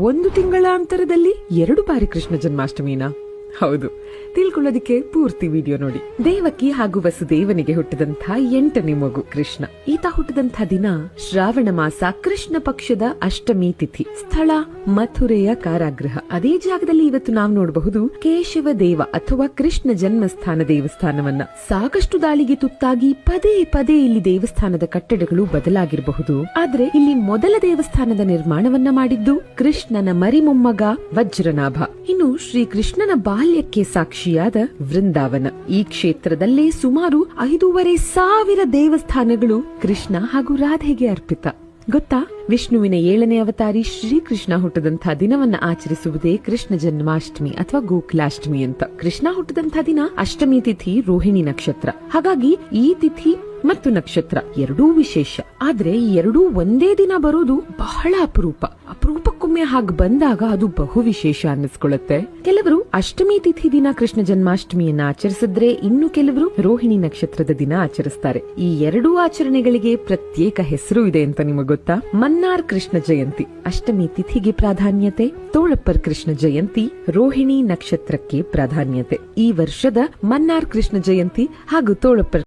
ಒಂದು ತಿಂಗಳ ಅಂತರದಲ್ಲಿ 2 ಬಾರಿ ಕೃಷ್ಣ ಜನ್ಮಾಷ್ಟಮಿನ? ಹೌದು, ತಿಳ್ಕೊಳ್ಳೋದಿಕ್ಕೆ ಪೂರ್ತಿ ವಿಡಿಯೋ ನೋಡಿ. ದೇವಕಿ ಹಾಗೂ ವಸುದೇವನಿಗೆ ಹುಟ್ಟಿದಂಥ 8ನೇ ಮಗು ಕೃಷ್ಣ. ಈತ ಹುಟ್ಟಿದಂಥ ದಿನ ಶ್ರಾವಣ ಮಾಸ ಕೃಷ್ಣ ಪಕ್ಷದ ಅಷ್ಟಮಿ ತಿಥಿ. ಸ್ಥಳ ಮಥುರೆಯ ಕಾರಾಗೃಹ. ಅದೇ ಜಾಗದಲ್ಲಿ ಇವತ್ತು ನಾವು ನೋಡಬಹುದು ಕೇಶವ ದೇವ ಅಥವಾ ಕೃಷ್ಣ ಜನ್ಮಸ್ಥಾನ ದೇವಸ್ಥಾನವನ್ನ. ಸಾಕಷ್ಟು ದಾಳಿಗೆ ತುತ್ತಾಗಿ ಪದೇ ಪದೇ ಇಲ್ಲಿ ದೇವಸ್ಥಾನದ ಕಟ್ಟಡಗಳು ಬದಲಾಗಿರಬಹುದು. ಆದ್ರೆ ಇಲ್ಲಿ ಮೊದಲ ದೇವಸ್ಥಾನದ ನಿರ್ಮಾಣವನ್ನ ಮಾಡಿದ್ದು ಕೃಷ್ಣನ ಮರಿಮೊಮ್ಮಗ ವಜ್ರನಾಭ. ಇನ್ನು ಶ್ರೀ ಕೃಷ್ಣನ ಬಾಲ್ಯಕ್ಕೆ ಸಾಕ್ಷಿಯಾದ ವೃಂದಾವನ. ಈ ಕ್ಷೇತ್ರದಲ್ಲೇ ಸುಮಾರು 5,500 ದೇವಸ್ಥಾನಗಳು ಕೃಷ್ಣ ಹಾಗೂ ರಾಧೆಗೆ ಅರ್ಪಿತ. ಗೊತ್ತಾ, ವಿಷ್ಣುವಿನ 7ನೇ ಅವತಾರಿ ಶ್ರೀಕೃಷ್ಣ ಹುಟ್ಟಿದಂಥ ದಿನವನ್ನ ಆಚರಿಸುವುದೇ ಕೃಷ್ಣ ಜನ್ಮಾಷ್ಟಮಿ ಅಥವಾ ಗೋಕುಲಾಷ್ಟಮಿ ಅಂತ. ಕೃಷ್ಣ ಹುಟ್ಟಿದಂಥ ದಿನ ಅಷ್ಟಮಿ ತಿಥಿ ರೋಹಿಣಿ ನಕ್ಷತ್ರ. ಹಾಗಾಗಿ ಈ ತಿಥಿ ಮತ್ತು ನಕ್ಷತ್ರ ಎರಡೂ ವಿಶೇಷ. ಆದ್ರೆ ಈ ಎರಡೂ ಒಂದೇ ದಿನ ಬರೋದು ಬಹಳ ಅಪರೂಪ. ಅಪರೂಪಕ್ಕೊಮ್ಮೆ ಹಾಗೆ ಬಂದಾಗ ಅದು ಬಹು ವಿಶೇಷ ಅನ್ನಿಸ್ಕೊಳ್ಳುತ್ತೆ. ಕೆಲವರು ಅಷ್ಟಮಿ ತಿಥಿ ದಿನ ಕೃಷ್ಣ ಜನ್ಮಾಷ್ಟಮಿಯನ್ನ ಆಚರಿಸಿದ್ರೆ, ಇನ್ನು ಕೆಲವರು ರೋಹಿಣಿ ನಕ್ಷತ್ರದ ದಿನ ಆಚರಿಸ್ತಾರೆ. ಈ ಎರಡೂ ಆಚರಣೆಗಳಿಗೆ ಪ್ರತ್ಯೇಕ ಹೆಸರು ಇದೆ ಅಂತ ನಿಮಗೆ ಗೊತ್ತಾ? ಮನ್ನಾರ್ ಕೃಷ್ಣ ಜಯಂತಿ ಅಷ್ಟಮಿ ತಿಥಿಗೆ ಪ್ರಾಧಾನ್ಯತೆ, ತೋಳಪ್ಪರ್ ಕೃಷ್ಣ ಜಯಂತಿ ರೋಹಿಣಿ ನಕ್ಷತ್ರಕ್ಕೆ ಪ್ರಾಧಾನ್ಯತೆ. ಈ ವರ್ಷದ ಮನ್ನಾರ್ ಕೃಷ್ಣ ಜಯಂತಿ ಹಾಗೂ ತೋಳಪ್ಪರ್